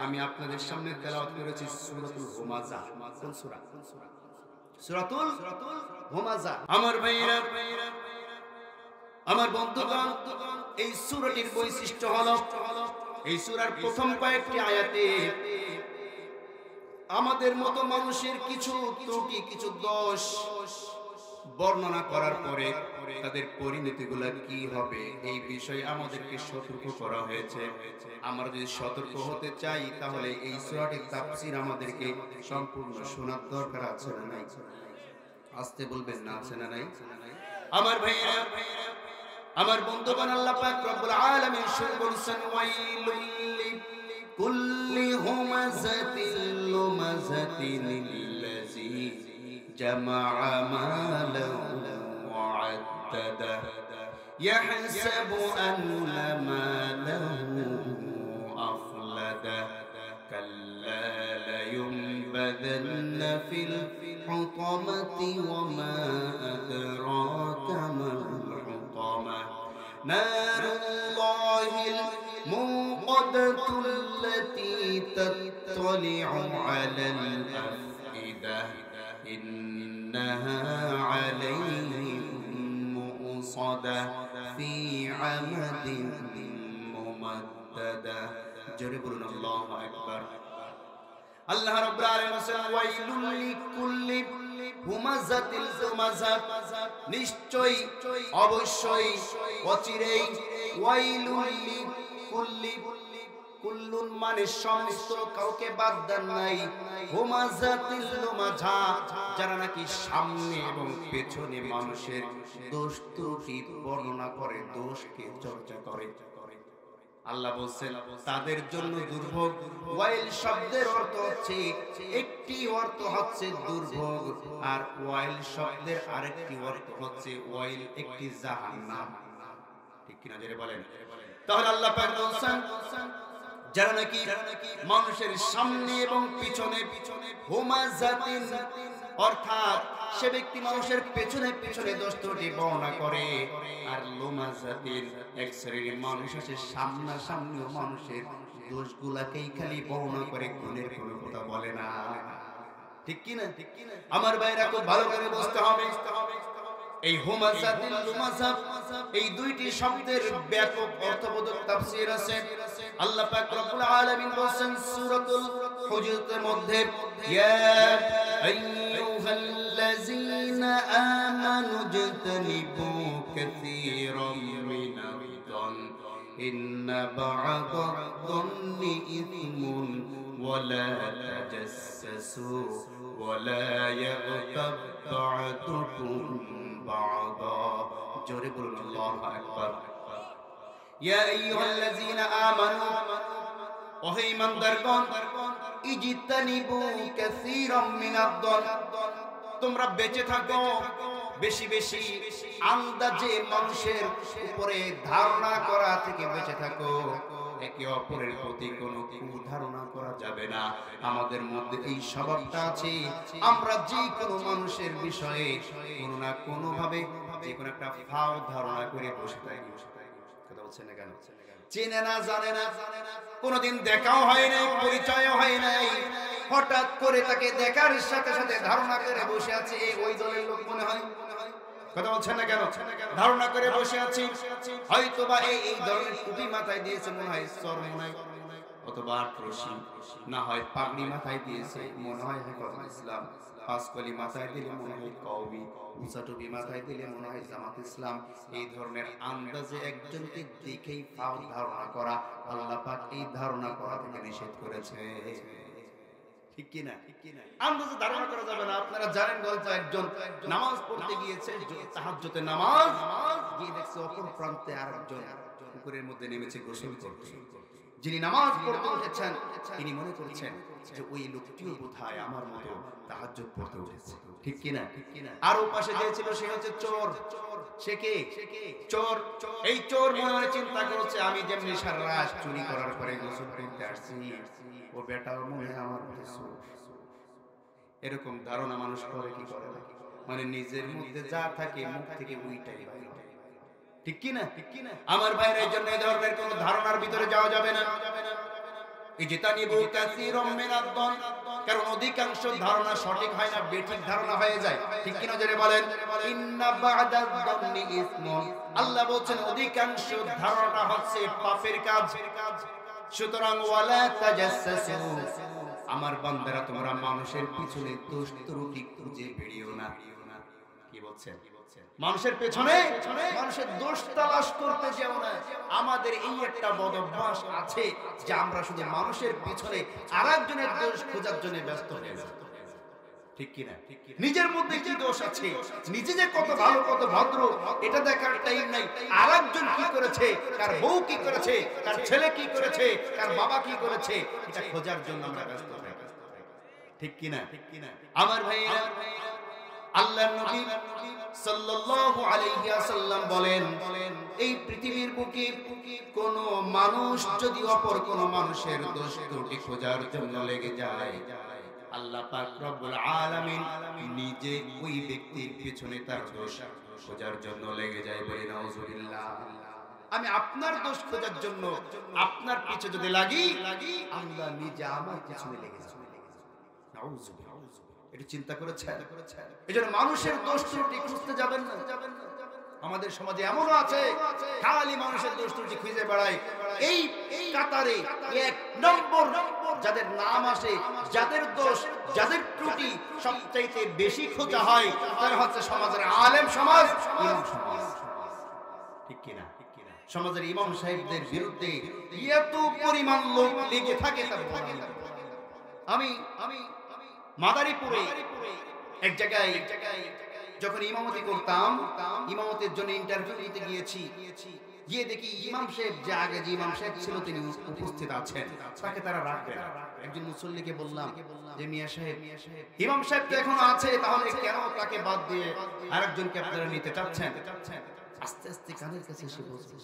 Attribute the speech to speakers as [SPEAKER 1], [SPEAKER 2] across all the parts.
[SPEAKER 1] আমি আপনাদের সামনে তেলাওয়াত করেছি সূরাতুল হুমাযা। কোন সূরা? সূরাতুল হুমাযা। আমার ভাইরা, আমার বন্ধুগণ, এই সূরাটির বৈশিষ্ট্য হলো এই সূরার প্রথম কয়েকটি আয়াতে আমাদের মতো মানুষের কিছু ত্রুটি, কিছু দোষ বর্ণনা করার পরে তাদের পরিণতিগুলো কি হবে এই বিষয়ে আমাদেরকে সতর্ক করা হয়েছে। আমরা যদি সতর্ক হতে চাই তাহলে এই সূরাটির তাফসীর আমাদেরকে সম্পূর্ণ শোনার দরকার আছে না নাই? আসতে বলবেন না, আছে না নাই? আমার ভাইয়েরা, আমার বন্ধুগণ, আল্লাহ পাক রব্বুল আলামিন শুরু করেছেন ওয়াইলুল লিকুল্লি হুমাযাতিল লুমাযাতিন লিল্লাযী জামা'a মালাহু ওয়া 'আদ্দাদাহু ইয়াহসাবু আন্না মালাহু আখলাদাহু কাল্লা লায়ুনবাযান্না ফিল হুতামাতি ওয়া মা আদরাকা মাল হুতামা নারুল্লাহিল মুqadatul lati tattali'u 'alal af'idah إنها عليهم مؤصدة في عمد ممددة جربوا الله أكبر আল্লাহ রাব্বুল আলামিন বলেন ওয়াইলুল লিকুল্লি হুমাযাতিল লুমাযা, নিশ্চয়ই অবশ্যই অচিরেই ওয়াইলুল লিকুল্লি, কুল্লুন মানে সমস্ত, কাউকে বাদ দেন নাই, হুমাযাতিল লুমাযা যারা নাকি সামনে এবং পেছনে মানুষের দোষ ত্রুটি বর্ণনা করে, দোষকে চর্চা করে। আল্লাহ বলছেন তাদের জন্য দুর্ভোগ। ওয়াইল শব্দের অর্থ হচ্ছে, একটি অর্থ হচ্ছে দুর্ভোগ, আর ওয়াইল শব্দের আরেকটি অর্থ হচ্ছে ওয়াইল একটি জাহান্নাম। ঠিক কিনা জেনে বলেন? তাহলে আল্লাহ পাক বলছেন যারা নাকি মানুষের সামনে এবং পিছনে, হুমাযাতিন অর্থাৎ সে ব্যক্তি মানুষের পেছনে পেছনে দোষ ত্রুটি বর্ণনা করে, আর লুমাযাতিন এক শ্রেণীর মানুষ আছে সামনাসামনিও মানুষের দোষগুলাকেই খালি বর্ণনা করে, গুণের কোনো কথা বলে না। ঠিক কি না? আমার ভাইরা খুব ভালো করে বুঝতে হবে এই হুমাযাতিল লুমাযা এই দুইটি শব্দের ব্যাপক অর্থবোধক তাফসীর আছে। আল্লাহ পাক রব্বুল আলামিন বলেন সূরাতুল হুজুরাতের মধ্যে ইয়া আইয়ুহাল্লাযীনা আমানু ইজতানিবু কাসীরাম মিনাদ-দন ইন্না বা'দাদ-দন্নি ইথমুন ওয়া লা তাজাসসু ওয়া লা ইয়াগতাব বা'দুকুম বা'দা। জোরে বলুন আল্লাহু আকবার। ইয়া আইয়ুহাল্লাযীনা আমানু, ওহে ঈমানদারগণ, ইজতানিবু কাসীরাম মিনাদ-দন, তোমরা বেঁচে থাকো বেশি বেশি আন্দাজে মানুষের উপরে ধারণা করা থেকে বেঁচে থাকো। একে অপরের প্রতি কোনো কুধারণা করা যাবে না। আমাদের মধ্যে এই স্বভাবটা আছে, আমরা যে কোনো মানুষের বিষয়ে কোনো না কোনো ভাবে যে কোনো একটা ফাও ধারণা করে বসে থাকি। কথা বলছেন না কেন? চেনে না, জানে না, কোনোদিন দেখাও হয় নাই, পরিচয়ও হয় নাই, হঠাৎ করে তাকে দেখার সাথে সাথে ধারণা করে বসে আছে ওই দলের লোক মনে হয়। কথা বলছেন না কেন? ধারণা করে বসে আছি, হয়তোবা এই ধরনের টুপি মাথায় দিয়েছে মনে হয় সর, মনে হয় অথবা রশি, না হয় পাগড়ি মাথায় দিয়েছে মনে হয় হেফাজত ইসলাম, পাঁচকলি মাথায় দিলে মনে হয় কওমি, উঁচা টুপি মাথায় দিলে মনে হয় জামাত ইসলাম। এই ধরনের আন্দাজে একজনকে দেখেই ফাও ধারণা করা, আল্লাহ পাক এই ধারণা করা থেকে নিষেধ করেছে। ঠিক কি না? আন্দাজে ধারণা করা যাবে না। আপনারা জানেন গল্প, একজন নামাজ পড়তে গিয়েছে, তাহাজ্জুদের নামাজ, গিয়ে দেখছে অপর প্রান্তে আরেকজন পুকুরের মধ্যে নেমেছে গোসল করতে। যিনি নামাজ পড়তে উঠেছেন তিনি মনে করছেন যে ওই লোকটিও বোধহয় আমার মতো তাহাজ্জুদ পড়তে উঠেছে। ঠিক কি না? আর ওই পাশে যে ছিল সে হচ্ছে চোর। সে কে? চোর। এই চোর মনে মনে চিন্তা করছে আমি যেমনি সারা রাত চুরি করার পরে গোসল করতে আসছি, ও বেটাও মনে হয় আমার মতো চোর। এরকম ধারণা মানুষ করে কি করে না? মানে নিজের মধ্যে যা থাকে মুখ থেকে ওইটাই বাইরে। ঠিক কি না? আমার ভাইয়ের জন্য এই ধরনের কোন ধারণার ভিতরে যাওয়া যাবে না। ইজতানিবু কাসীরাম মিনাদ-দন, কারণ অধিকাংশ ধারণা সঠিক হয় না, বেঠিক ধারণা হয়ে যায়। ঠিক কিনা জোরে বলেন? ইন্না বা'দাদ-দন্নি ইসমুন, আল্লাহ বলেন অধিকাংশ ধারণা হচ্ছে পাপের কাজ। সুতরাং ওয়ালা তাজাসসু, আমার বান্দারা তোমরা মানুষের পিছনে দোষ ত্রুটি খুঁজে বেরিও না। কি বলছেন? মানুষের পেছনে মানুষের দোষ তালাশ করতে যেও না। আমাদের এই একটা বদ অভ্যাস আছে যে আমরা শুধু মানুষের পিছনে আরেকজনের দোষ খোঁজার জন্য ব্যস্ত হয়ে যাই। ঠিক কি না? নিজের মধ্যে কি দোষ আছে, নিজে যে কত ভালো কত ভদ্র এটা দেখার টাইম নাই। আরেকজন কি করেছে, কার বউ কি করেছে, কার ছেলে কি করেছে, কার বাবা কি করেছে, এটা খোঁজার জন্য আমরা ব্যস্ত হয়ে যাই। ঠিক কি না? আমার ভাইরা, আল্লাহর নবী সাল্লাল্লাহু আলাইহি ওয়াসাল্লাম বলেন, এই পৃথিবীর বুকে কোন মানুষ যদি অপর কোন মানুষের দোষ ত্রুটি খোঁজার জন্য লেগে যায়, আল্লাহ পাক রব্বুল আলামিন নিজে ওই ব্যক্তির পিছনে তার দোষ খোঁজার জন্য লেগে যায়। বলি নাউজুবিল্লাহ। আমি আপনার দোষ খোঁজার জন্য আপনার পিছে যদি লাগি, আল্লাহ নিজে আমার পিছনে লেগে যায়। নাউজুবিল্লাহ। এটা চিন্তা করেছেন? এজন্য মানুষের দোষ ত্রুটি খুঁজতে যাবেন না। আমাদের সমাজে এমনও আছে খালি মানুষের দোষ ত্রুটি খুঁজে বেড়ায়। এই কাতারে এক নম্বর যাদের নাম আসে, যাদের দোষ যাদের ত্রুটি সবচাইতে বেশি খোঁজা হয়, তারা হচ্ছে সমাজের আলেম সমাজ, ইমাম সমাজ। ঠিক কি না? সমাজের ইমাম সাহেবদের বিরুদ্ধে এত পরিমাণ লোক লেগে থাকে। আমি মাদারীপুরে এক জায়গায় যখন ইমামতি করতাম, ইমামতের জন্য ইন্টারভিউ দিতে গিয়েছি, গিয়ে দেখি ইমাম সাহেব যে আগে যে ইমাম সাহেব ছিল তিনি উপস্থিত আছেন, তাকে তারা রাখবে না। একজন মুসল্লিকে বললাম যে মিয়া সাহেব, ইমাম সাহেব তো এখন আছে, তাহলে কেন তাকে বাদ দিয়ে আরেকজনকে আপনারা নিতে চাচ্ছেন? আস্তে আস্তে কানের কাছে এসে বলছে,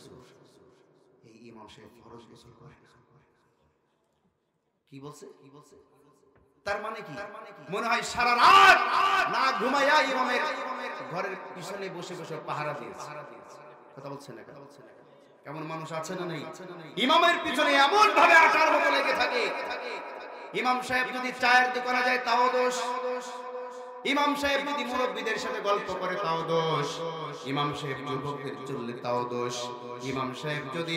[SPEAKER 1] এই ইমাম সাহেব ফরজ গোসল করে। কি বলছে? তার মানে কি? মনে হয় সারা রাত না ঘুমায়া ইমামের ঘরের পিছনে বসে বসে পাহারা দিয়েছে। কথা বলছেন না? কেমন মানুষ আছে না নেই? ইমামের পিছনে এমন ভাবে আটার মতো লেগে থাকে। ইমাম সাহেব যদি চায়ের দোকানে যায় তাও দোষ, ইমাম সাহেব যদি মুরব্বীদের সাথে গল্প করে তাও দোষ, ইমাম সাহেব যুবকদের চললে তাও দোষ, ইমাম সাহেব যদি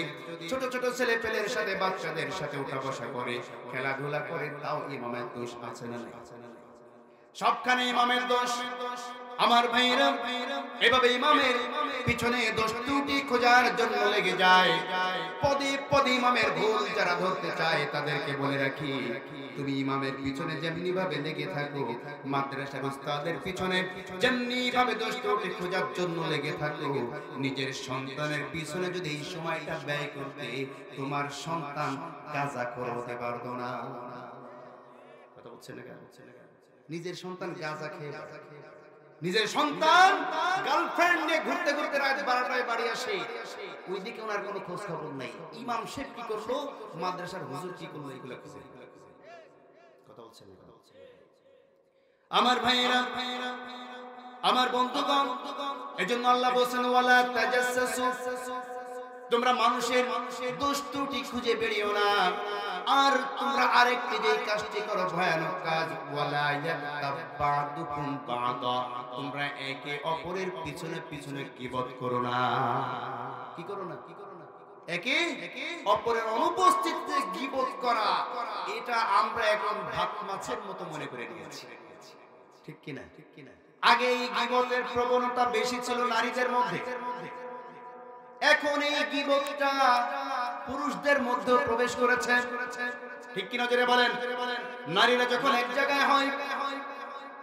[SPEAKER 1] ছোট ছোট ছেলে পেলের সাথে বাচ্চাদের সাথে উঠা বসা করে খেলাধুলা করে তাও ইমামের দোষ আছে না? সবখানে ইমামের দোষ। আমার ভাইরা, এভাবে ইমামের পিছনে দোষ ত্রুটি খোঁজার জন্য লেগে যায়। পদে পদে ইমামের ভুল যারা ধরতে চায় তাদেরকে বলে রাখি, তুমি ইমামের পিছনে যেমনি ভাবে লেগে থাকো, মাদ্রাসার উস্তাদের পিছনে যেমনি ভাবে দোষ ত্রুটি খোঁজার জন্য লেগে থাকো, নিজের সন্তানের পিছনে যদি এই সময়টা ব্যয় করতে, তোমার সন্তান গাঁজাখোর হতে পারতো না। কথা হচ্ছে না? নিজের সন্তান গাঁজা খেয়ে, নিজের সন্তান গার্লফ্রেন্ড নিয়ে ঘুরতে ঘুরতে রাত 12টায় বাড়ি আসে, ওইদিকে ওনার কোনো খোঁজ খবর নাই। ইমাম সাহেব কি করলো, মাদ্রাসার হুজুর কি করলো, এগুলো খুঁজে। কথা বলছে না? আমার ভাইয়েরা, আমার বন্ধুগণ, এজন্য আল্লাহ বলেছেন ওয়ালা তাজাসসু, তোমরা মানুষের দোষ ত্রুটি খুঁজে বেরিও না। আর তোমরা আরেকটি যে কাজটি করো ভয়ানক কাজ, ওয়ালা ইয়াতাবাদুকুম বাদা, তোমরা একে অপরের পিছনে পিছনে গীবত করো না। কি করো না? একে অপরের অনুপস্থিতিতে গীবত করা, এটা আমরা এখন ভাত মাছের মতো মনে করে নিয়েছি। ঠিক কি না? আগে এই গীবতের প্রবণতা বেশি ছিল নারীদের মধ্যে, এখন এই গীবতটা পুরুষদের মধ্যেও প্রবেশ করেছে। ঠিক কি নজরে বলেন? নারীরা যখন এক জায়গায় হয়,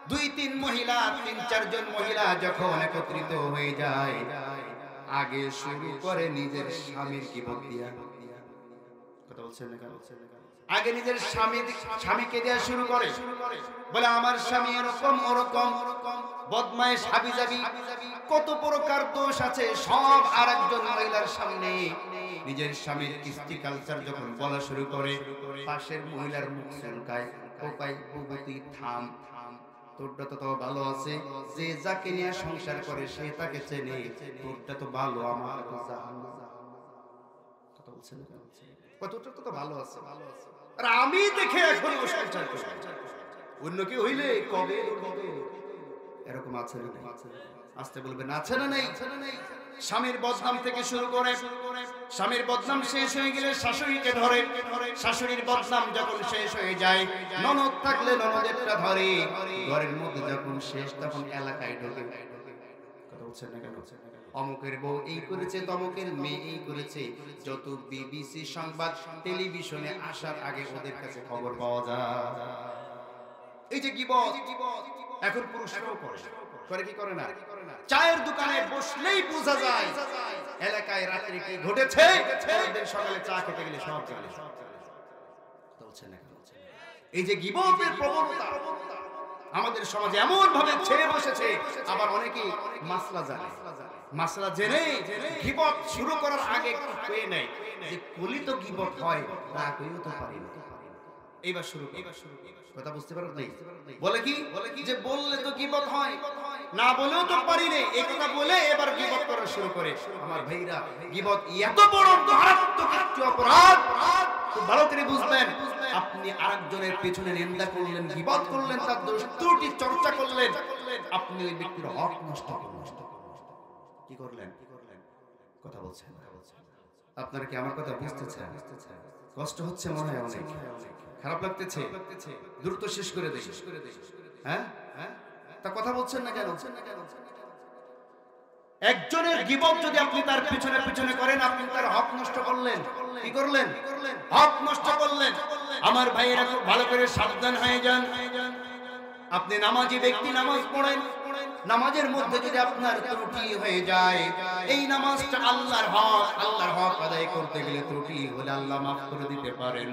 [SPEAKER 1] 2-3 মহিলা, 3-4 জন মহিলা যখন একত্রিত হয়ে যায়, আগে শুরু করে নিজের স্বামীর গীবত দিয়া। কথা বলছেন না? আগে নিজের স্বামীকে দেয়া শুরু করে, বলে আমার স্বামী এরকম ওরকম বদমাইশ হাবিজাবি, কত প্রকার দোষ আছে সব আরেকজন মহিলার সামনে। নিজের স্বামীর কৃষ্টি কালচার যখন বলা শুরু করে, পাশের মহিলার মুখ চুলকায়, ওকাই বুবতি থাম, তোরটা তো ভালো আছে, যে যাকে নিয়ে সংসার করে সে তাকে চেনে, তোরটা তো ভালো, আমার তো জাহান্নাম। কথা বলছেন? কতটা তো ভালো আছে, আর আমি দেখে এখন সংসার করি, অন্য কেউ হইলে কবে কবে এরকম আছে না? আসতে বলবেন আছে না নেই? স্বামীর বদনাম থেকে শুরু করে, স্বামীর বদনাম শেষ হয়ে গেলে শাশুড়িকে ধরে, শাশুড়ির বদনাম যখন শেষ হয়ে যায় ননদ থাকলে ননদেরটা ধরে, ঘরের মধ্যে যখন শেষ তখন এলাকায় ঢোকে। কথা বলছেন না কেন? অমুকের বউ এই করেছে, তমুকের মেয়ে এই করেছে, যত বিবিসি সংবাদ টেলিভিশনে আসার আগে ওদের কাছে খবর পাওয়া যায়। এই যে গীবত এখন পুরুষরাও করে, করে কি করে না? চায়ের দোকানে বসলেই বোঝা যায় এলাকায় রাত্রে কি ঘটেছে, পরের সকালে চা খেতে গেলে সব জানে। বলছেন না কেন? এই যে গীবতের প্রবণতা আমাদের সমাজে এমন ভাবে ছেড়ে বসেছে, আবার অনেকেই মাসলা জানে, মাসলা জেনে গীবত শুরু করার আগে একটু কয়ে নেয় যে কলি তো গীবত হয়, না কইও তো পারি না, এইবার শুরু। কথা বুঝতে পারো নাই? বলে কি যে বললে তো গীবত হয়, না বলেও তো পারি না, এই কথা বলে এবার গীবত করা শুরু করে। আমার ভাইরা, গীবত এত বড় মারাত্মক একটি অপরাধ, খুব ভালো করে বুঝবেন। আপনি আরেকজনের পেছনে নিন্দা করলেন, গীবত করলেন, তার দোষ ত্রুটি চর্চা করলেন, আপনি ওই ব্যক্তির হক নষ্ট করলেন। কি করলেন? কথা বলছেন? আপনারা কি আমার কথা বুঝতেছেন? কষ্ট হচ্ছে মনে হয়, অনেক খারাপ লাগতেছে, দ্রুত শেষ করে দেই। হ্যাঁ, তা কথা বলছেন না কেন? একজনের গীবত যদি আপনি তার পিছনে পিছনে করেন, আপনি তার হক নষ্ট করলেন। কি করলেন? হক নষ্ট করলেন। আমার ভাইয়েরা খুব ভালো করে সাবধান হয়ে যান। আপনি নামাজি ব্যক্তি, নামাজ পড়েন, নামাজের মধ্যে যদি আপনার ত্রুটি হয়ে যায়, এই নামাজটা আল্লাহর হক, আল্লাহর হক আদায় করতে গেলে ত্রুটি হলে আল্লাহ মাফ করে দিতে পারেন।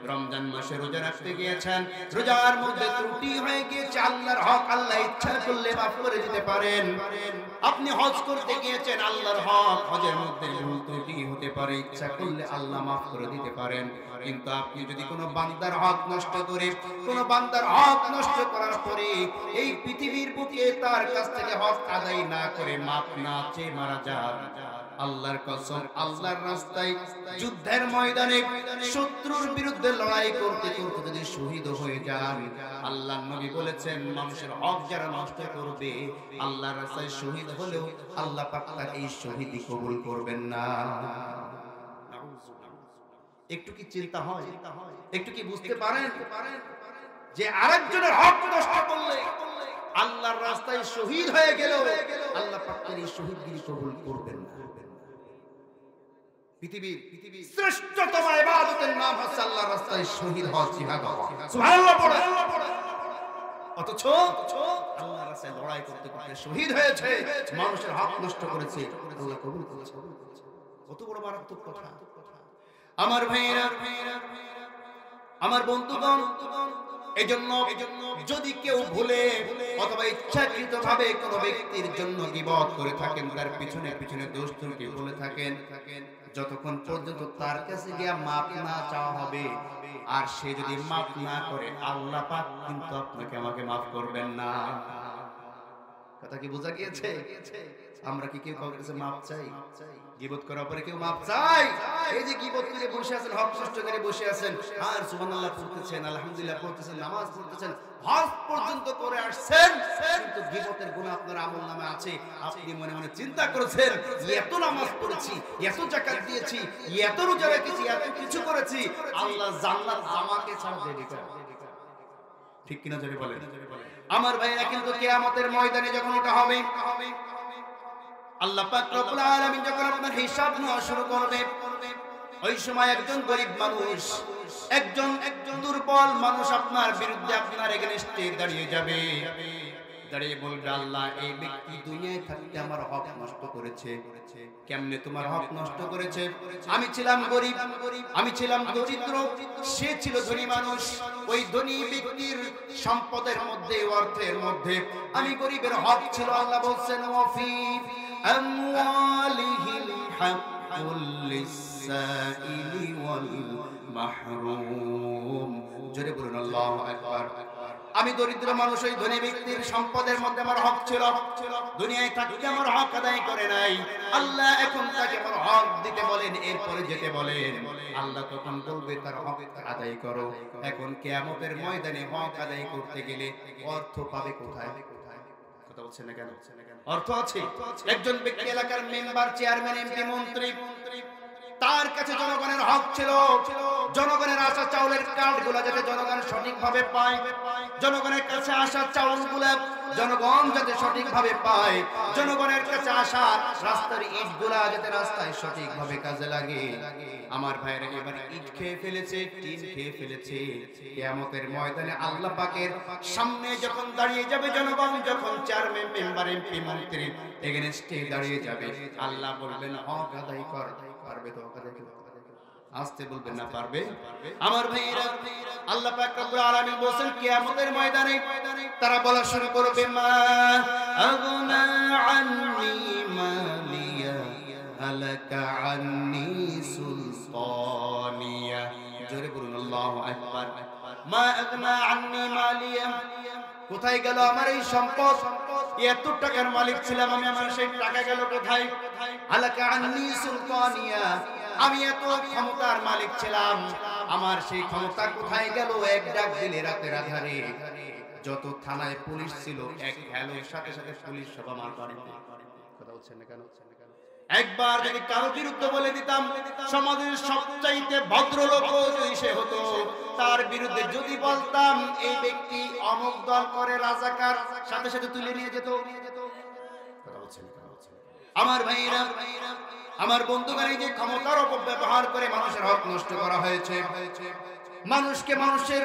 [SPEAKER 1] রমজান মাসে রোজা রাখতে গিয়েছেন, রোজার মধ্যে ত্রুটি হয়ে গিয়েছে, আল্লাহর হক আল্লাহ ইচ্ছা করলে মাফ করে দিতে পারেন। আপনি হজ করতে গিয়েছেন, আল্লাহর হক, হজের মধ্যে ভুল ত্রুটি হতে পারে, ইচ্ছা করলে আল্লাহ মাফ করে দিতে পারেন। কিন্তু আপনি যদি কোনো বান্দার হক নষ্ট করে, কোনো বান্দার হক নষ্ট করার পরে এই পৃথিবীর বুকে তার কাছ থেকে হক আদায় না করে মাপ না চেয়ে মারা যান, আল্লাহর কসম, আল্লাহর রাস্তায় যুদ্ধের ময়দানে শত্রুর বিরুদ্ধে লড়াই করতে করতে যদি শহীদ হয়ে যান, আল্লাহর নবী বলেছেন মানুষের হক যারা নষ্ট করবে, আল্লাহর রাস্তায় শহীদ হলেও আল্লাহ পাক তার এই শহীদি কবুল করবেন না। একটু কি চিন্তা হয়? একটু কি বুঝতে পারেন যে আরেকজনের হক নষ্ট করলে, আল্লাহর রাস্তায় শহীদ হয়ে গেল, আল্লাহ পাক তার এই শহীদগিরি কবুল করবেন না। পৃথিবীর শ্রেষ্ঠতম ইবাদতের নাম হচ্ছে আল্লাহর রাস্তায় শহীদ হওয়া, জিহাদ হওয়া। সুবহানাল্লাহ পড়ে। অথচ আল্লাহর রাস্তায় লড়াই করতে করতে শহীদ হয়েছে, মানুষের হক নষ্ট করেছে, আল্লাহ কবুল করেছে। কত বড় মারাত্মক কথা! আমার ভাইয়েরা, আমার বন্ধুগণ, এজন্য যদি কেউ ভুলে অথবা ইচ্ছাকৃতভাবে কোনো ব্যক্তির জন্য গীবত করে থাকেন, তার পিছনে পিছনে দোষ ত্রুটি বলে থাকেন, যতক্ষণ পর্যন্ত তার কাছে গিয়ে মাপ না চাওয়া হবে, আর সে যদি মাপ না করে, আল্লাহ পাক কিন্তু আপনাকে আমাকে মাফ করবেন না। কথা কি বোঝা গিয়েছে? আমরা কি কেউ কাউকে মাপ চাই? গীবত করার পরে কেউ মাপ চাই? এই যে গীবত করে বসে আছেন, হক নষ্ট করে বসে আছেন, আর সুবহানাল্লাহ পড়তেছেন, আলহামদুলিল্লাহ পড়তেছেন, নামাজ পড়তেছেন, হজ পর্যন্ত করে আসছেন, কিন্তু গীবতের গুনাহ আপনার আমলনামে আছে। আপনি মনে মনে চিন্তা করেছেন, এত নামাজ পড়েছি, এত যাকাত দিয়েছি, এত রোজা রেখেছি, এত কিছু করেছি, আল্লাহ জান্নাত আমাকে ছাড় দেবে কেন? ঠিক কিনা জোরে বলেন। আমার ভাইরা, কিন্তু কিয়ামতের ময়দানে যখন এটা হবে, আল্লাহ পাক রব্বুল আলামিন যখন আপনার হিসাব নেওয়া শুরু করবে, ওই সময় একজন গরীব মানুষ, একজন দুর্বল মানুষ আপনার বিরুদ্ধে, আপনার এগেইনস্টে দাঁড়িয়ে যাবে, দাঁড়িয়ে বলবে, আল্লাহ, এই ব্যক্তি দুনিয়ায় থাকতে আমার হক নষ্ট করেছে। কেমনে তোমার হক নষ্ট করেছে? আমি ছিলাম গরীব, আমি ছিলাম দরিদ্র, সে ছিল ধনী মানুষ। ওই ধনী ব্যক্তির সম্পদের মধ্যে, অর্থের মধ্যে আমি গরীবের হক ছিল। আল্লাহ বলছেন, ওয়াফি আমওয়ালিহিল হাক্কুল লিসসাইলি ওয়াল মাহরুম। জোরে বলুন আল্লাহু আকবার। আমি দরিদ্র মানুষ, ওই ধনী ব্যক্তির সম্পদের মধ্যে আমার হক ছিল, দুনিয়ায় থাকতে আমার হক আদায় করে নাই। আল্লাহ এখন তাকে আমার হক দিতে বলেন, এরপরে যেতে বলেন। আল্লাহ তখন বলবে তার হক আদায় করো। এখন কিয়ামতের ময়দানে হক আদায় করতে গেলে অর্থ পাবে কোথায়? কথা বলছেন না কেন? অর্থ আছে। একজন ব্যক্তি এলাকার মেম্বার, চেয়ারম্যান, এমপি, মন্ত্রী, তার কাছে জনগণের হক ছিল, জনগণের আসা চাউলের কার্ডগুলো যাতে জনগণ সঠিকভাবে পায়, জনগণের কাছে আসা চাউলগুলো জনগণ যাতে সঠিকভাবে পায়, জনগণের কাছে আসা রাস্তার ইটগুলা যাতে রাস্তায় সঠিকভাবে কাজে লাগে। আমার ভাইরা এবার ইট খেয়ে ফেলেছে, টিন খেয়ে ফেলেছে। কিয়ামতের ময়দানে আল্লাহ পাকের সামনে যখন দাঁড়িয়ে যাবে জনগণ, যখন চেয়ারম্যান, মেম্বার, এমপি, মন্ত্রী এগেইনস্টে দাঁড়িয়ে যাবে, আল্লাহ বলবেন হক আদায় কর। পারবে তো হক আদায় করতে? আসতে বলবেন না পারবে? আমার ভাইরা, আল্লাহ পাক রব্বুল আলামিন বলেন কিয়ামতের ময়দানে তারা বলা শুরু করবে, মা আগনা আন্নি মালিয়া হালাকা আন্নি সুলতানিয়া। জোরে বলুন আল্লাহু আকবার। মা আগনা আন্নি মালিয়া, কোথায় গেল আমার এই সম্পদ? এত টাকার মালিক ছিলাম আমি, আমার সেই টাকা গেল কোথায়? হালাকা আন্নি সুলতানিয়া, আমি এত ক্ষমতার মালিক ছিলাম, আমার সেই ক্ষমতা কোথায় গেল? এক ডাক দিলে রাতের আধারে যত থানায় পুলিশ ছিল, এক হ্যালোর সাথে সাথে পুলিশ সব আমার বাড়িতে। কথা বলছেন না কেন? একবার যদি কারো বিরুদ্ধে বলে দিতাম, সমাজের সবচাইতে ভদ্রলোক যদি সে হতো, তার বিরুদ্ধে যদি বলতাম এই ব্যক্তি অমুক দল করে, রাজাকার, সাথে সাথে তুলে নিয়ে যেত। কথা বলছেন না? আমার ভাইরা, আমার বন্ধুগণ, এই যে ক্ষমতার অপব্যবহার করে মানুষের হক নষ্ট করা হয়েছে, মানুষকে মানুষের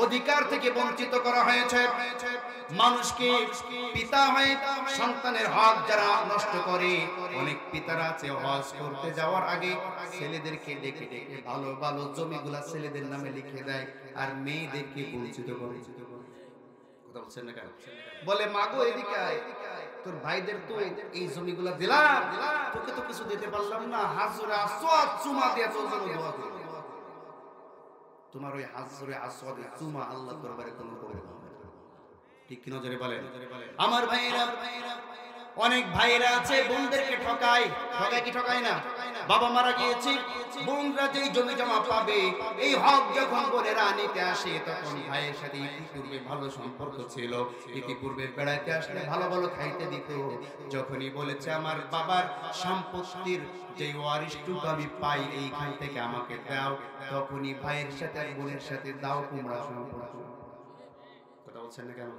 [SPEAKER 1] অধিকার থেকে বঞ্চিত করা হয়েছে, মানুষকে পিতা হয়ে সন্তানের হক যারা নষ্ট করে, অনেক পিতারা আছে হজ করতে যাওয়ার আগে ছেলেদেরকে ডেকে ডেকে ভালো ভালো জমিগুলা ছেলেদের নামে লিখে দেয়, আর মেয়েদেরকে বঞ্চিত করে। কথা বলছেন না কেন? বলে মাগো এদিকে আয়, তোর ভাইদের তো এই জমিগুলা দিলাম, তোকে তো কিছু দিতে পারলাম না, হাজরে আসওয়াদ চুমা দিয়ে তোর জন্য দোয়া করি। তোমার ওই হাজরে আসওয়াদের চুমা আল্লাহর দরবারে কোনো কবুল হবে না। ঠিক কি নজরে বলেন? আমার ভাইরা, অনেক ভাইরা আছে বোনদেরকে ঠকায়। ঠকায় কি ঠকায় না? বাবা মারা গিয়েছে, বোনরা যেই জমি জমা পাবে, এই হক যখন বোনেরা নিতে আসে, তখন ভাইয়ের সাথে ইতিপূর্বে ভালো সম্পর্ক ছিল, ইতিপূর্বে বেড়াইতে আসলে ভালো ভালো খাইতে দিত, যখনই বলেছে আমার বাবার সম্পত্তির যে ওয়ারিশটুকু আমি পাই এইখান থেকে আমাকে দাও, তখনই ভাইয়ের সাথে আর বোনের সাথে দাও কুমড়া সম্পর্ক। কথা বলছেন না কেন?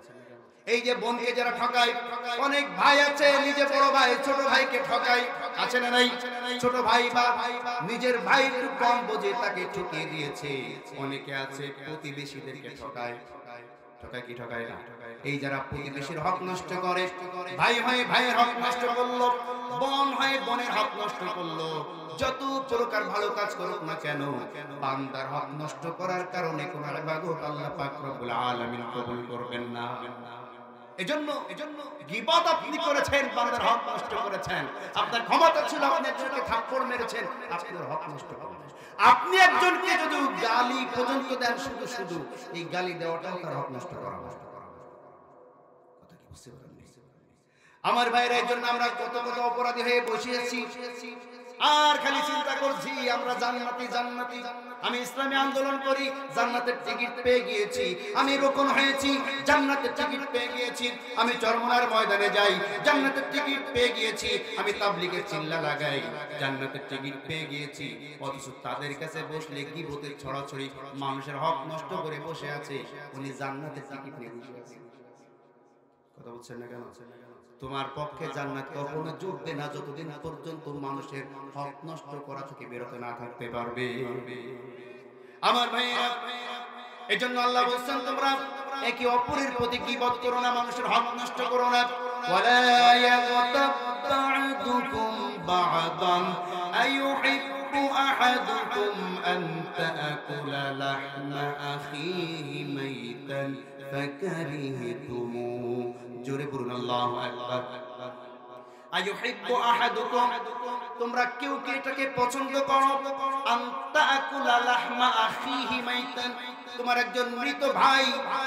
[SPEAKER 1] এই যে বোনকে যারা ঠকায়, অনেক ভাই আছে নিজে বড় ভাই ছোট ভাইকে ঠকায়, আছে না নাই? ছোট ভাই বা নিজের ভাই একটু কম বোঝে তাকে ঠকিয়ে দিয়েছে। অনেকে আছে প্রতিবেশীদেরকে ঠকায়। ঠকায় কি ঠকায় না? এই যারা প্রতিবেশীর হক নষ্ট করে, ভাই হয়ে ভাইয়ের হক নষ্ট করলো, বোন হয়ে বোনের হক নষ্ট করলো, যত প্রকার ভালো কাজ করুক না কেন, বান্দার হক নষ্ট করার কারণে কোন ইবাদত আল্লাহ পাক রব্বুল আলামিন কবুল করবেন না। এজন্য গীবত আপনি করেছেন, বান্দার হক নষ্ট করেছেন। আপনার ক্ষমতা ছিল, আপনি একজনকে থাপ্পড় মেরেছেন, আপনার হক নষ্ট করেছেন। আপনি একজনকে যদি গালি পর্যন্ত দেন, শুধু শুধু এই গালি দেওয়াটাও তার হক নষ্ট করা। কথা কি বুঝতে পারেন? আমার ভাইরা, এর জন্য আমরা কত কত অপরাধী হয়ে বসিয়েছি, আর খালি চিন্তা করছি আমরা জান্নাতি জান্নাতি। আমি ইসলামী আন্দোলন করি, জান্নাতের টিকিট পেয়ে গিয়েছি। আমি রোকন হয়েছি, জান্নাতের টিকিট পেয়ে গিয়েছি। আমি চরমনার ময়দানে যাই, জান্নাতের টিকিট পেয়ে গিয়েছি। আমি তাবলীগের চিল্লা লাগাই, জান্নাতের টিকিট পেয়ে গিয়েছি। অথচ তাদের কাছে বসলে গীবতের ছড়াছড়ি, মানুষের হক নষ্ট করে বসে আছে, উনি জান্নাতের টিকিট নিয়ে বসে আছে। কথা বলছেন না কেন? তোমার পক্ষে জান্নাত কখনো জুটবে না যতদিন পর্যন্ত মানুষের হক নষ্ট করা থেকে বিরত না থাকতে পারবে। আমার ভাইরা, এজন্য আল্লাহ বলেন তোমরা একে অপরের প্রতি গীবত করো না, মানুষের হক নষ্ট করো না। ওয়ালা ইয়াগতাব বা'দুকুম বা'দান আইয়ুহিব্বু আহাদুকুম আন তা'কুলা লাহমা আখিহি মাইতান ফাকারিহতুমু। জোরে বলুন আল্লাহু আকবার। আইয়ুহিব্বু আহাদুকুম, তোমরা কেউ কি এটাকে পছন্দ করো, আনতা আকুলা লাহমা আখিহি মাইতান, তোমার একজন মৃত ভাই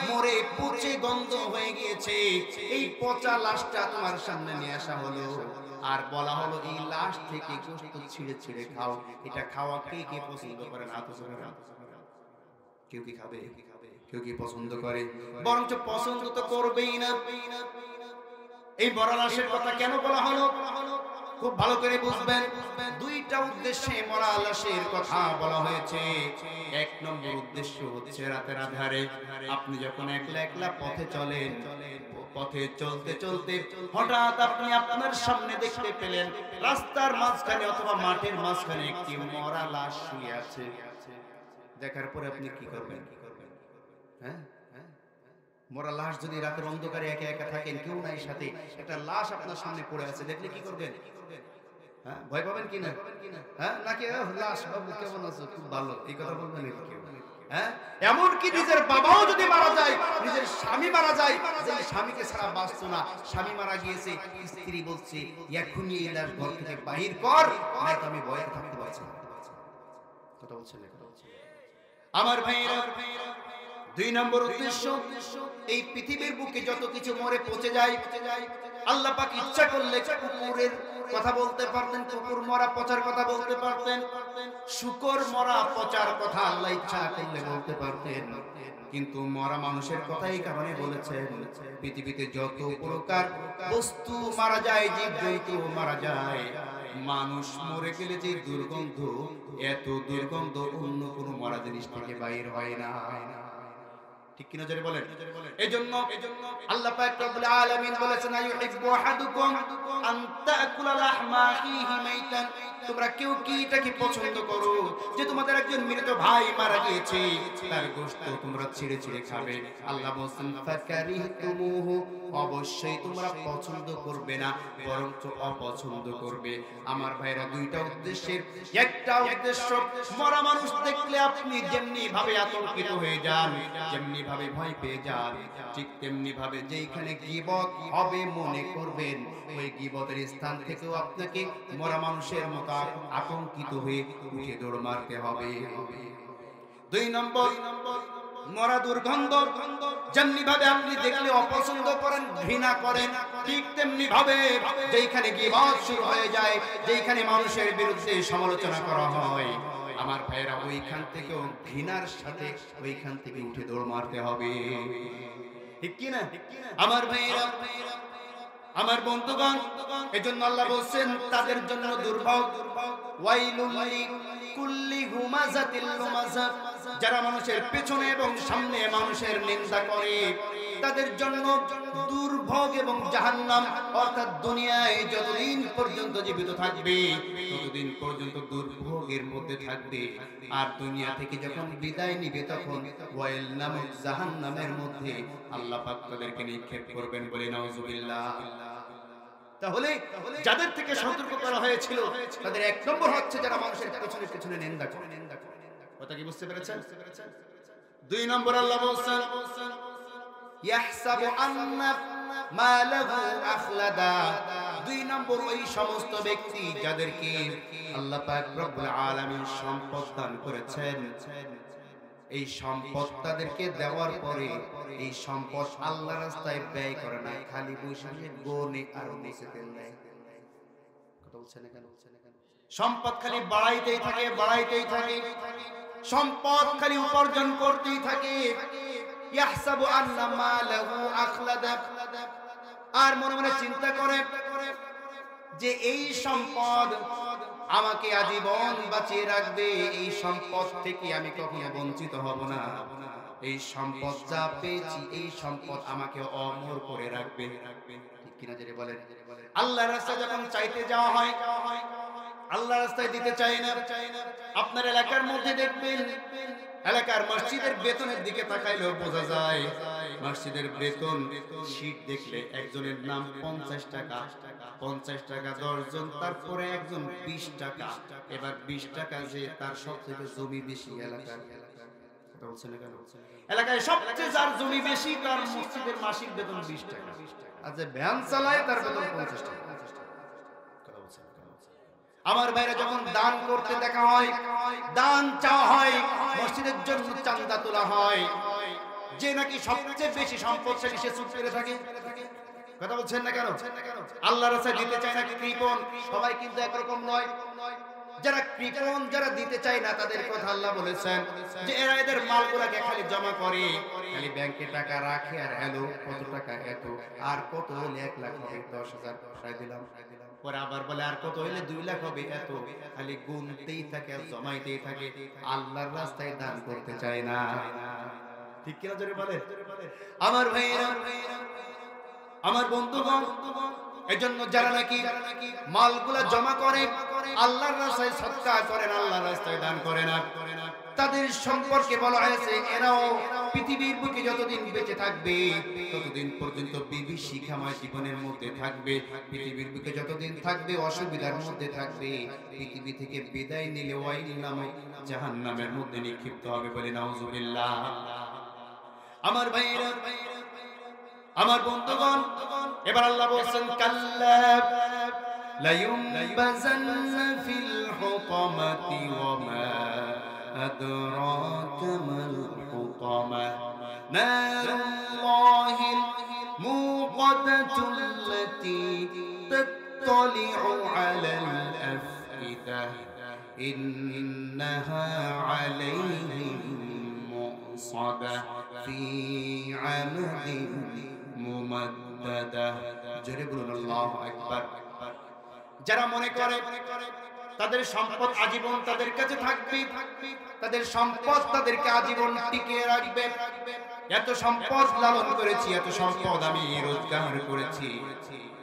[SPEAKER 1] মরে পচে গন্ধ হয়ে গিয়েছে, এই পচা লাশটা তোমার সামনে নিয়ে আসা হলো, আর বলা হলো এই লাশ থেকে গোশত ছিঁড়ে ছিঁড়ে খাও। এটা খাওয়া কে কে পছন্দ করে না? কেউ কি খাবে? কেউ কি পছন্দ করে? বরঞ্চ পছন্দ তো করবেই না। এই মরা লাশের কথা কেন বলা হলো খুব ভালো করে বুঝবেন। দুইটা উদ্দেশ্যে মরা লাশের কথা বলা হয়েছে। এক নম্বর উদ্দেশ্য হচ্ছে রাতের আধারে আপনি যখন একলা একলা পথে চলেন, পথে চলতে চলতে হঠাৎ আপনি আপনার সামনে দেখতে পেলেন রাস্তার মাঝখানে অথবা মাঠের মাঝখানে একটি মরা লাশ শুয়ে আছে। দেখার পরে আপনি কি করবেন? হ্যাঁ, মরা লাশ যদি রাতের অন্ধকারে একা একা থাকেন, কেউ নাই সাথে, একটা লাশ আপনার সামনে পড়ে আছে, দেখলে কি করবেন? হ্যাঁ, ভয় পাবেন কিনা? হ্যাঁ, নাকি লাশ বাবু কেমন আছো, খুব ভালো, এই কথা বলবেন নাকি কেউ? হ্যাঁ, এমনকি নিজের বাবাও যদি মারা যায়, নিজের স্বামী মারা যায়, যে স্বামীকে ছাড়া বাঁচতো না, স্বামী মারা গিয়েছে, স্ত্রী বলছে এখনই এই লাশ ঘর থেকে বাহির কর, নাই তো আমি ভয়ে থাকতে পারছি না। কথা বলছেন না? কথা বলছেন আমার ভাইয়েরা। দুই নম্বর উদ্দেশ্য, এই পৃথিবীর বুকে যত কিছু মরে পচে যায়, আল্লাহ পাক ইচ্ছা করলে কুকুরের কথা বলতে পারতেন, কুকুর মরা পচার কথা বলতে পারতেন, শূকর মরা পচার কথা আল্লাহ ইচ্ছা করলে বলতে পারতেন, কিন্তু মরা মানুষের কথা এই কারণে বলেছেন পৃথিবীতে যত প্রকার বস্তু মারা যায়, জীবজন্তু মারা যায়, মানুষ মরে গেলে যে দুর্গন্ধ, এত দুর্গন্ধ অন্য কোনো মরা জিনিস থেকে বাইর হয় না। ঠিক কি না জোরে বলেন? এজন্য আল্লাহ পাক রব্বুল আলামিন বলেছেন আইয়ুহিব্বু আহাদুকুম আন তাকুলা লাহমা আখিহি মাইতান, তোমরা কেউ কি এটাকে পছন্দ করো যে তোমাদের একজন মৃত ভাই মারা গিয়েছে, তার গোশত তোমরা ছিঁড়ে ছিঁড়ে খাবে। আল্লাহ বলেন ফাকারিহতুমুহু, অবশ্যই তোমরা পছন্দ করবে না, বরঞ্চ অপছন্দ করবে। আমার ভাইরা, দুইটা উদ্দেশ্যের একটা উদ্দেশ্য, মরা মানুষ দেখলে আপনি যেমনি ভাবে আতঙ্কিত হয়ে যান, যেমনি ভাবে ভয় পেয়ে যান, ঠিক তেমনি ভাবে যেখানে গীবত হবে মনে করবেন, ওই গীবতের স্থান থেকেও আপনাকে মরা মানুষের মতো আতঙ্কিত হয়ে উঠে দৌড় মারতে হবে। দুই নম্বর, মরা দুর্গন্ধ যেমনি ভাবে আপনি দেখলে অপছন্দ করেন, ঘৃণা করেন, ঠিক তেমনি ভাবে যেখানে গীবত শুরু হয়ে যায়, যেখানে মানুষের বিরুদ্ধে সমালোচনা করা হয়, আমার ভাইয়েরা, ওইখান থেকেও ঘৃণার সাথে ওইখান থেকে উঠে দৌড় মারতে হবে। ঠিক কি না আমার ভাইয়েরা, আমার বন্ধুগণ? এজন্য আল্লাহ বলেন তাদের জন্য দুর্ভোগ, ওয়াইলুল লিকুল্লি হুমাযাতিল লুমাযা, যারা মানুষের পেছনে এবং সামনে মানুষের নিন্দা করে, তাদের জন্য দুর্ভোগ এবং জাহান্নাম, অর্থাৎ দুনিয়ায় যতদিন পর্যন্ত জীবিত থাকবে ততদিন পর্যন্ত দুর্ভোগের মধ্যে থাকবে, আর দুনিয়া থেকে যখন বিদায় নিবে তখন ওয়াইল নামক জাহান্নামের মধ্যে আল্লাহ পাক তাদেরকে নিক্ষেপ করবেন, বলে নাউজুবিল্লাহ। তাহলে যাদের থেকে সতর্ক করা হয়েছিল তাদের এক নম্বর হচ্ছে যারা মানুষের পেছনে পেছনে নিন্দা করে। কথা কি বুঝতে পেরেছেন? দুই নম্বর আল্লাহ বলেন ইয়াহসাবু আন্না মালাহু আখলাদা, দুই নম্বর ওই সমস্ত ব্যক্তি যাদেরকে আল্লাহ পাক রব্বুল আলামিন সম্পদ দান করেছেন, এই সম্পদ তাদেরকে দেওয়ার পরে এই সম্পদ আল্লাহর রাস্তায় ব্যয় করে না, খালি বসে গোনে আর মুছে দেয়। কথা বলছেন না কেন? সম্পদ খালি বাড়াইতেই থাকে, বাড়াইতেই থাকে, সম্পদ খালি উপার্জন করতেই থাকে। ইয়াহসাবু আন্না মালাহু আখলাদা, আর মনে মনে চিন্তা করে যে এই সম্পদ আমাকে আজীবন বাঁচিয়ে রাখবে, এই সম্পদ থেকে আমি কখনো বঞ্চিত হব না, এই সম্পদ যা পেয়েছি এই সম্পদ আমাকে অমর করে রাখবে। ঠিক কিনা জেনে বলেন? আল্লাহর রাস্তায় যখন চাইতে যাওয়া হয়, আল্লাহর রাস্তায় দিতে চাই না। আপনার এলাকার মধ্যে দেখবেন, এলাকার মসজিদের বেতনের দিকে তাকাইলেও বোঝা যায় মসজিদের বেতন শীট দেখলে একজনের নাম 50 টাকা, 50 টাকা 10 জন, তারপরে একজন 20 টাকা, এবার 20 টাকা যে তার সব থেকে জমি বেশি এলাকার। কথা বলছেন না কেন? এলাকায় সবচেয়ে যার জমি বেশি তার মসজিদের মাসিক বেতন 20 টাকা, আর যে ভ্যান চালায় তার বেতন 50 টাকা। আমার ভাইরা যখন দান করতে দেখা হয়, দান চাওয়া হয়, মসজিদের জন্য চাঁদা তোলা হয়, যে নাকি সবচেয়ে বেশি সম্পদশালী সে চুপ করে থাকে। কথা বলছেন না কেন? আল্লাহর রাস্তায় দিতে চায় না কৃপণ, সবাই কিন্তু একরকম নয়। যারা কৃপণ, যারা দিতে চায় না, তাদের কথা আল্লাহ বলেছেন যে এরা এদের মালগুলাকে খালি জমা করে, খালি ব্যাংকে টাকা রাখে, আর হ্যালো কত টাকা এত, আর কত হলে 1 লাখ হবে, 10,000 পাঠাই দিলাম, পরে আবার বলে আর কত হলে 2 লাখ হবে এত, খালি গুনতেই থাকে আর জমাইতেই থাকে, আল্লাহর রাস্তায় দান করতে চায় না। ঠিক কিনা জোরে বলেন? আমার ভাইরা, আমার বন্ধুগণ, এজন্য যারা নাকি মালগুলা জমা করে, আল্লাহর রাস্তায় সদকা করেন, আল্লাহর রাস্তায় দান করেন না, তাদের সম্পর্কে বলা হয়েছে এরাও পৃথিবীর বুকে যতদিন বেঁচে থাকবে ততদিন পর্যন্ত বিভীষিকাময় জীবনের মধ্যে থাকবে, পৃথিবীর বুকে যতদিন থাকবে অসুবিধার মধ্যে থাকবে, পৃথিবী থেকে বিদায় নিলে ওয়াইল নামক জাহান্নামের মধ্যে নিক্ষিপ্ত হবে বলে নাউজুবিল্লাহ। আমার ভাইরা, আমার বন্ধুগণ, এবার আল্লাহ বলেন কাল্লা লায়ুমবাযান্না ফিল হুতামাতি ওয়া মা আদরাকা মাল হুতামা নারুল্লাহিল মুকাদ্দাতুল্লাতী তাত্তালি'ু আলাল আফইদা ইন্নাহা আলাইহিম মুসাদা ফি আমাদিন মুমাদ্দাদা। জোরে বলুন আল্লাহু আকবার। যারা মনে করে তাদের সম্পদ আজীবন তাদের কাছে থাকবে, তাদের সম্পদ তাদেরকে আজীবন টিকিয়ে রাখবে, এত সম্পদ লালন করেছি, এত সম্পদ আমি রোজগার করেছি,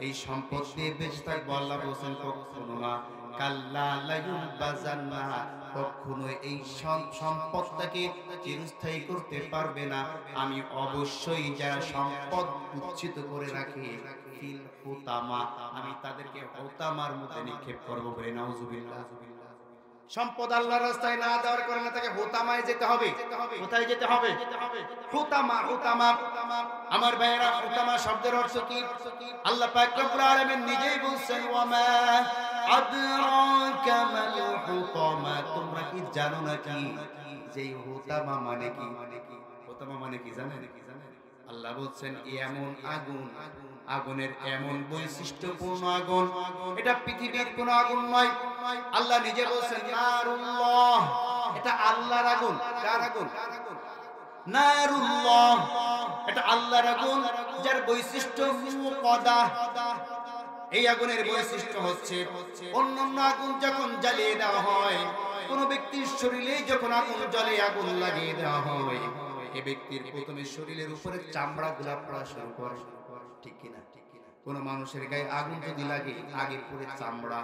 [SPEAKER 1] এই সম্পদ দিয়ে বেঁচে থাকবো, আল্লাহ বলেন কখনো না। কাল্লা লায়ুমবাযান্না, কখনো এই সম্পদটাকে চিরস্থায়ী করতে পারবে না। আমি অবশ্যই যারা সম্পদ উচ্ছিত করে রাখে ফিল হুতামা, আমি তাদেরকে হুতামার মধ্যে নিক্ষেপ করব বলে নাউজুবিল্লাহ। সম্পদ আল্লাহর রাস্তায় না দেওয়ার কারণে তাকে হুতামায় যেতে হবে। কোথায় যেতে হবে? হুতামা। হুতামা আমার ভাইয়েরা, হুতামা শব্দের অর্থ কি? আল্লাহ পাক রব্বুল আলামিন নিজেই বলছেন ওয়া মা আদরাকা মাল হুতামা, তোমরা কি জানো নাকি যে হুতামা মানে কি? হুতামা মানে কি জানেন? আল্লাহ বলছেন এমন আগুন, আগুনের এমন বৈশিষ্ট্যপূর্ণ আগুন, এটা পৃথিবীর কোন আগুন নয়। আল্লাহ নিজে বলছেন নারুল্লাহ, এটা আল্লাহর আগুন। কার আগুন? নারুল্লাহ, এটা আল্লাহর আগুন, যার বৈশিষ্ট্য মুকাদ্দা। এই আগুনের বৈশিষ্ট্য হচ্ছে অন্যান্য আগুন যখন জ্বালিয়ে দেওয়া হয়, কোন ব্যক্তির শরীরে যখন আগুন জ্বলে, আগুন লাগিয়ে দেওয়া হয়, এই ব্যক্তির প্রথমে শরীরের উপরে চামড়া গুলা পড়া শুরু করে, ঠিক কিনা? কোন মানুষের গায়ে আগুন যদি লাগে, আগে পড়ে চামড়া,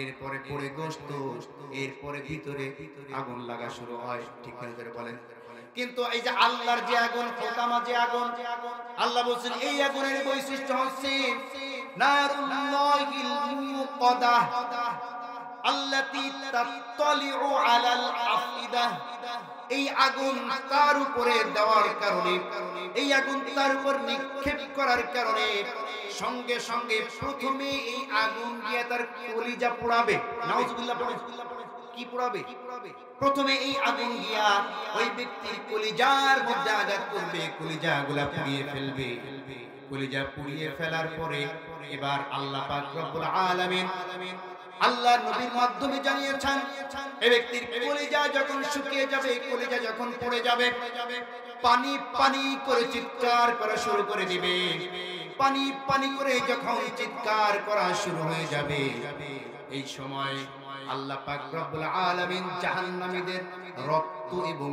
[SPEAKER 1] এরপরে পড়ে গোশত, এরপরে ভিতরে আগুন লাগা শুরু হয়, ঠিক কিনা বলেন? কিন্তু এই যে আল্লাহর যে আগুন, হুতামা যে আগুন, আল্লাহ বলেন এই আগুনের বৈশিষ্ট্য হচ্ছে নারুল্লাহিল মুকাদ্দা আল্লাতী তাত্তালি'ু আলাল আফইদা। এই আগুন তার উপরে দেওয়ার কারণে, এই আগুন তার উপর নিক্ষেপ করার কারণে সঙ্গে সঙ্গে প্রথমে এই আগুন গিয়ে তার কলিজা পোড়াবে। নাউজুবিল্লাহ পড়ে কি পোড়াবে? প্রথমে এই আগুন গিয়া ওই ব্যক্তির কলিজার মধ্যে আঘাত করবে, কলিজাগুলা পুড়িয়ে ফেলবে। কলিজা পুড়িয়ে ফেলার পরে এবার আল্লাহ পাক রব্বুল আলামিন আল্লাহর নবীর মাধ্যমে জানিয়েছেন এই ব্যক্তির কলিজা যখন শুকিয়ে যাবে, কলিজা যখন পড়ে যাবে, পানি পানি করে চিৎকার করা শুরু করে দিবে। পানি পানি করে যখন চিৎকার করা শুরু হয়ে যাবে, এই সময় আল্লাহ পাক রব্বুল আলামিন জাহান্নামীদের রক্ত এবং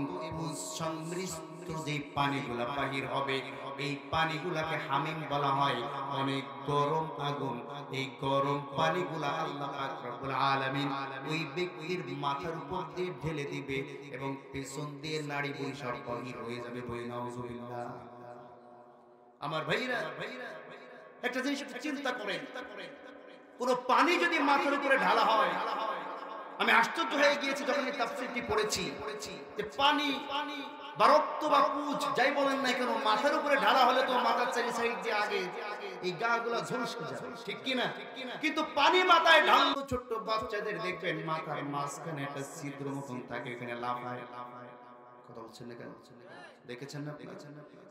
[SPEAKER 1] সংমিশ্রিত যে পানিগুলা বাহির হবে, এই পানিগুলাকে হামিম বলা হয়, অনেক গরম আগুন। এই গরম পানিগুলা আল্লাহ পাক রব্বুল আলামিন ওই ব্যক্তির মাথার উপর দিয়ে ঢেলে দিবে এবং পেছন দিয়ে নাড়ি ভুঁড়ি সব বাহির হয়ে যাবে। বলে নাউজুবিল্লাহ। আমার ভাইরা, একটা জিনিস চিন্তা করেন, কোন পানি যদি মাথার উপরে ঢালা হয়, আমি আশ্চর্য হয়ে গিয়েছি যখন এই তাফসীরটি পড়েছি যে পানি বা রক্ত বা পুঁজ যাই বলেন না কেন, মাথার উপরে ঢালা হলে তো মাথার চারি সাইড দিয়ে আগে এই গাগুলা ঝলসে যাবে, ঠিক কি না? কিন্তু পানি মাথায় ঢাললো, ছোট্ট বাচ্চাদের দেখবেন মাথার মাঝখানে একটা ছিদ্র মতন থাকে, এখানে লাফায়। কথা বলছেন না কেন? দেখেছেন না?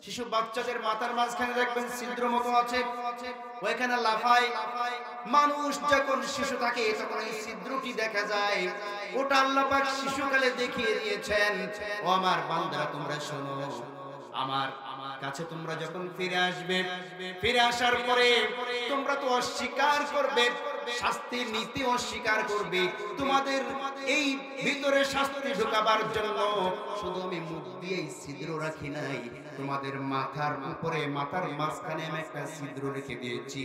[SPEAKER 1] শিশু বাচ্চাদের মাথার মাঝখানে দেখবেন ছিদ্র মতো আছে, ওইখানে লাফায়। মানুষ যখন শিশু থাকে তখন এই ছিদ্রটি দেখা যায়, ওটা আল্লাহ পাক শিশুকালে দেখিয়ে দিয়েছেন। ও আমার বান্দারা তোমরা শোনো, আমার কাছে তোমরা যখন ফিরে আসবে, ফিরে আসার পরে তোমরা তো অস্বীকার করবে, শাস্তির নীতি অস্বীকার করবে। তোমাদের এই ভিতরে শাস্তি ঢোকাবার জন্য শুধু আমি মুখ দিয়ে ছিদ্র রাখি নাই, তোমাদের মাথার উপরে মাথার মাঝখানে আমি একটা ছিদ্র রেখে দিয়েছি,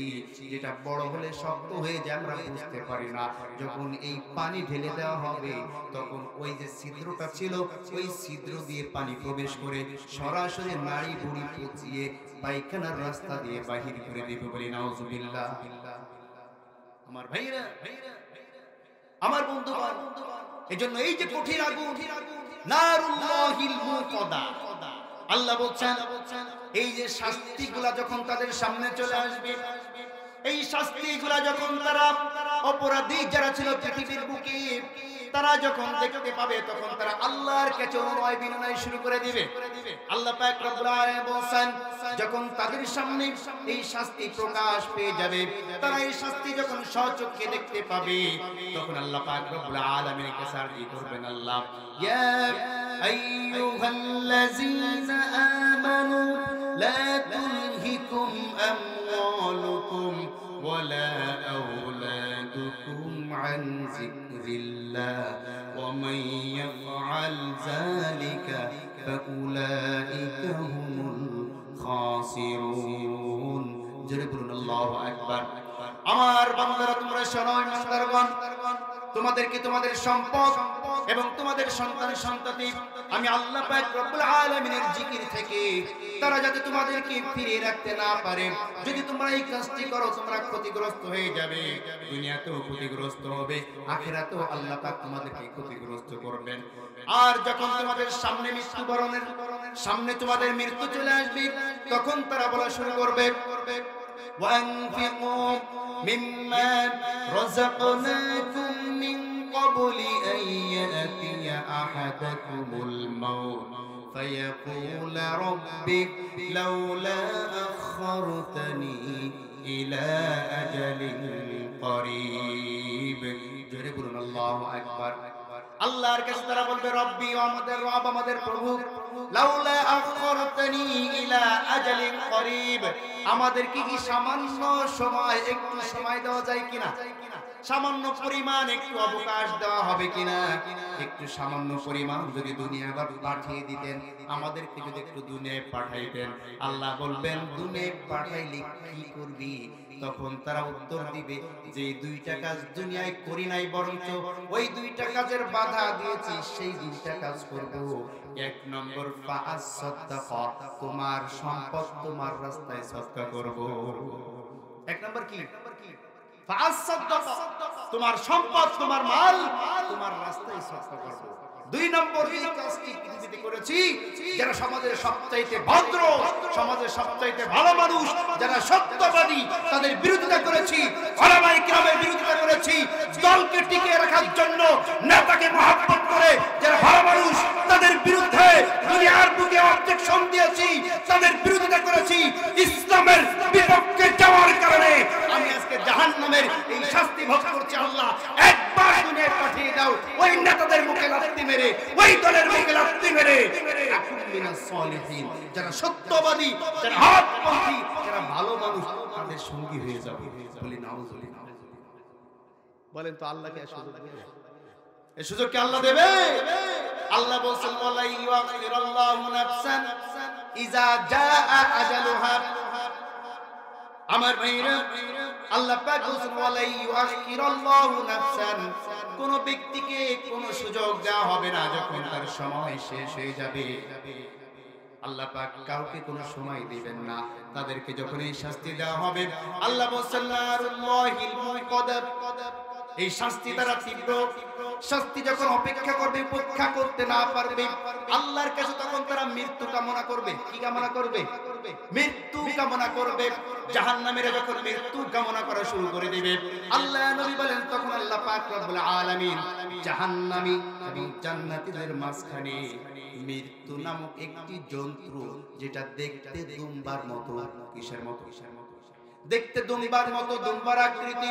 [SPEAKER 1] যেটা বড় হলে শক্ত হয়ে যায়, আমরা বুঝতে পারি না। যখন এই পানি ঢেলে দেওয়া হবে তখন ওই যে ছিদ্রটা ছিল ওই ছিদ্র দিয়ে পানি প্রবেশ করে সরাসরি নাড়ি ভুঁড়ি পচিয়ে পায়খানার রাস্তা দিয়ে বাহির করে দেবে, বলি নাউজুবিল্লাহ। আমার ভাইরা, আমার বন্ধুগণ, এজন্য এই যে কঠিন আগুন, নারুল্লাহিল মুকাদা, আল্লাহ বলছেন এই যে শাস্তিগুলা যখন তাদের সামনে চলে আসবে, এই শাস্তিগুলা যখন তারা অপরাধী যারা ছিল পৃথিবীর বুকে তারা যখন দেখতে পাবে তখন তারা আল্লাহর কাছে অনুনয় বিনয় শুরু করে দিবে। আল্লাহ পাক রব্বুল আলামিন বলেন যখন তাদের সামনে এই শাস্তি প্রকাশ পেয়ে যাবে, তারা এই শাস্তি যখন স্বচক্ষে দেখতে পাবে তখন আল্লাহ পাক রব্বুল আলামিনের কাছে আরজি করবেন, আল্লাহ ইয়া আইয়ুহাল্লাযীনা আমানু লা তুলহিকুম আমওয়ালুকুম ওয়ালা আওলাদুকুম আন যিকরিল্লাহ ওয়া মান ইয়াফআল যালিকা ফাউলাইকা হুমুল খাসিরুন। জোরে বলুন আল্লাহু আকবার। আমার বান্দারা তোমরা শোনো, ইমানদারগণ, তোমাদেরকে তোমাদের সম্পদ এবং তোমাদের সন্তান সন্ততি আমি আল্লাহ পাক রব্বুল আলামিনের জিকির থেকে তারা যাতে তোমাদেরকে ফিরিয়ে রাখতে না পারে, যদি তোমরা এই কাজটি করো তোমরা ক্ষতিগ্রস্ত হয়ে যাবে, দুনিয়াতেও ক্ষতিগ্রস্ত হবে, আখিরাতেও আল্লাহ পাক তোমাদেরকে ক্ষতিগ্রস্ত করবেন। আর যখন তোমাদের সামনে মৃত্যুবরণের সামনে তোমাদের মৃত্যু চলে আসবে তখন তারা বলা শুরু করবে وأنفقوا مما رزقناكم من قبل أن يأتي أحدكم الموت فيقول رب لولا أخرتني إلى أجل قريب। জোরে বলুন আল্লাহু আকবার। আল্লাহর কাছে তারা বলবে রব্বি, আমাদের রব, আমাদের প্রভু, লাউলা আখরতানি ইলা আজালিন করিব, আমাদেরকে কি সামান্য সময়, একটু সময় দেওয়া যায় কিনা, সামান্য পরিমাণ একটু অবকাশ দেওয়া হবে কিনা, একটু সামান্য পরিমাণ যদি দুনিয়া আবার পাঠিয়ে দিতেন, আমাদেরকে যদি একটু দুনিয়ায় পাঠাইতেন। আল্লাহ বলবেন দুনিয়ায় পাঠাইলে কি করবি? তখন তারা উত্তর দিবে যে দুইটা কাজ দুনিয়ায় করি নাই, বরঞ্চ ওই দুইটা কাজের বাধা দিয়েছি, সেই দুইটা কাজ করব। এক নম্বর ফাআস সাদাকা, তোমার সম্পদ তোমার রাস্তায় সদকা করব। এক নম্বর কি? ফাআস সাদাকা, তোমার সম্পদ তোমার মাল তোমার রাস্তায় সদকা করব। দুই নম্বর এই কাজটি পৃথিবীতে করেছি যারা সমাজের সবচাইতে ভদ্র, সমাজের সবচাইতে ভালো মানুষ, যারা সত্যবাদী, তাদের বিরোধিতা করেছি, ওলামায়ে কিরামের বিরোধিতা করেছি, দলকে টিকিয়ে রাখার জন্য নেতাকে মহব্বত করে যারা ভালো মানুষ তাদের বিরুদ্ধে দুনিয়ার বুকে অবজেকশন দিয়েছি, তাদের বিরোধিতা করেছি। ইসলামের বিপক্ষে যাওয়ার কারণে আমি আজকে জাহান্নামের এই শাস্তি ভোগ করছি। আল্লাহ একবার দুনিয়ায় পাঠিয়ে দাও, ওই নেতাদের মুখে লাথি মেরে, ওই দলের মুখে লাথি মেরে আকুম মিনাস সলিহিন, যারা সত্যবাদী, যারা হকপন্থী, যারা ভালো মানুষ, তাদের সঙ্গী হয়ে যাবে। বলি নাউজুবিল্লাহ। বলেন তো আল্লাহকে সুযোগ দেবে? এই সুযোগ কি আল্লাহ দেবে? আল্লাহ বলেন ওয়ালা ইউআখিরুল্লাহু নাফসান ইযা জাআ আজালুহা। আমার ভাইরা, আল্লাহ পাক বলেন ওয়ালা ইউআখিরুল্লাহু নাফসান, কোন ব্যক্তিকে কোন সুযোগ দেওয়া হবে না যখন তার সময় শেষ হয়ে যাবে। আল্লাহ পাক কাউকে কোনো সময় দিবেন না, তাদেরকে যখন এই শাস্তি দেওয়া হবে আল্লাহ বলেন নারুল্লাহিল মুকাদ্দাব, এই শাস্তি দ্বারা তীব্র, শাস্তি যখন অপেক্ষা করবে, উপেক্ষা করতে না পারবে, আল্লাহর কাছে তখন তারা মৃত্যু কামনা করবে। কি কামনা করবে? মৃত্যু কামনা করবে। জাহান্নামীরা যখন মৃত্যু কামনা করা শুরু করে দিবে, আল্লাহ নবী বলেন তখন আল্লাহ পাক রব্বুল আলামিন জাহান্নামী এবং জান্নাতীদের মাঝখানে মৃত্যু নামক একটি যন্ত্র, যেটা দেখতে দুম্বার মতো, কিসের মতো? দেখতে দুম্বার মতো, দুম্বার আকৃতি,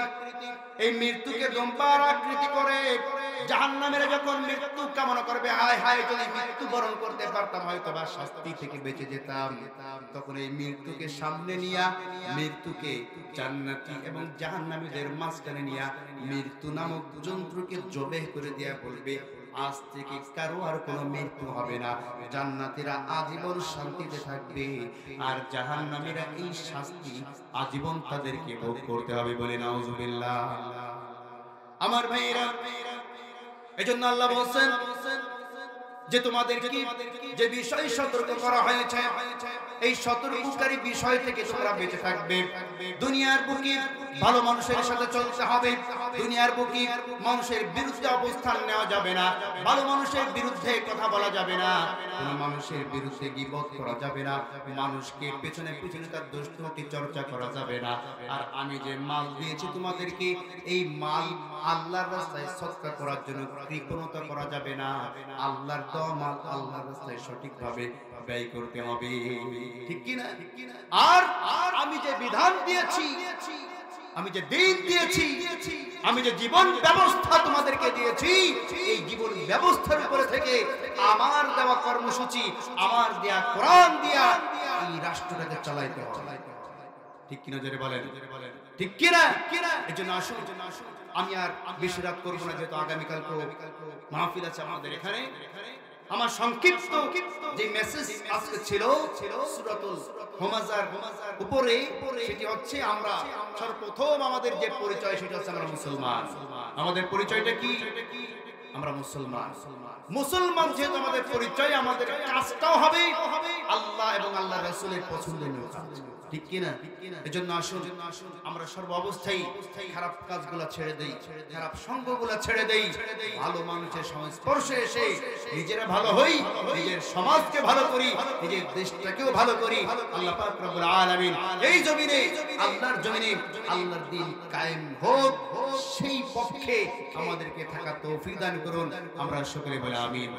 [SPEAKER 1] এই মৃত্যুকে দুম্বার আকৃতি করে জাহান্নামীরা যখন মৃত্যু কামনা করবে, হায় হায় যদি মৃত্যু বরণ করতে পারতাম হয়তো বা শাস্তি থেকে বেঁচে যেতাম, তখন এই মৃত্যুকে সামনে নিয়া, মৃত্যুকে জান্নাতি এবং জাহান্নামীদের মাঝখানে নিয়া মৃত্যু নামক যন্ত্রকে জবেহ করে দেয়া বলবে, আজ থেকে কারো আর কোনো মৃত্যু হবে না, জান্নাতীরা আজীবন শান্তিতে থাকবে, আর জাহান্নামীরা এই শাস্তি আজীবন তাদেরকে ভোগ করতে হবে। বলে নাউজুবিল্লাহ। আমার ভাইরা, এজন্য আল্লাহ বলেন যে তোমাদেরকে যে বিষয় সতর্ক করা হয়েছে, এই সতর্ককারী বিষয় থেকে তোমরা বেঁচে থাকবে। দুনিয়ার বুকে ভালো মানুষের সাথে চলতে হবে, দুনিয়ার বুকে মানুষের বিরুদ্ধে অবস্থান নেওয়া যাবে না, ভালো মানুষের বিরুদ্ধে কথা বলা যাবে না, কোনো মানুষের বিরুদ্ধে গীবত করা যাবে না, মানুষকে পেছনে পেছনে তার দোষত্রুটি চর্চা করা যাবে না। আর আমি যে মাল দিয়েছি তোমাদেরকে, এই মাল আল্লাহর রাস্তায় সদকা করার জন্য কৃপণতা করা যাবে না, আল্লাহর দেওয়া মাল আল্লাহর রাস্তায় সঠিকভাবে ব্যয় করতে হবে। ঠিক কি না? আর আমি যে বিধান দিয়েছি, আমি যে দিন দিয়েছি, আমি যে জীবন ব্যবস্থা তোমাদেরকে দিয়েছি, এই জীবন ব্যবস্থার উপরে থেকে আমার দেওয়া কর্মসূচি, আমার দেয়া কোরআন দিয়া এই রাষ্ট্রটাকে চালাইতে হবে। ঠিক কিনা জোরে বলেন? ঠিক কিনা? এজন্য আসুন, আমি আর বেশি রাত করবো না, যেহেতু আগামীকাল মাহফিল আছে আমাদের এখানে। আমার সংক্ষিপ্ত যে মেসেজ আজকে ছিল সূরাতুল হুমাযার উপরে, সেটি হচ্ছে আমরা সর্বপ্রথম আমাদের যে পরিচয় সেটা হচ্ছে আমরা মুসলমান। আমাদের পরিচয়টা কি? আমরা মুসলমান। মুসলমান যেহেতু আমাদের পরিচয়, আমাদের কাজটাও হবে আল্লাহ এবং আল্লাহর রাসূলের পছন্দনীয় কাজ। ঠিক কি না? এজন্য আসুন আমরা সর্ব অবস্থায় খারাপ কাজগুলো ছেড়ে দেই, খারাপ সঙ্গগুলো ছেড়ে দেই, ভালো মানুষের সংস্পর্শে এসে নিজেরা ভালো হই, নিজের সমাজকে ভালো করি, নিজের দেশটাকেও ভালো করি। আল্লাহ পাক রব্বুল আলামিন এই জমিনে, আল্লাহর জমিনে আল্লাহর দ্বীন কায়েম হোক, সেই পক্ষে আমাদেরকে থাকা তৌফিক দান করুন। আমরা সকলে বলি আমিন।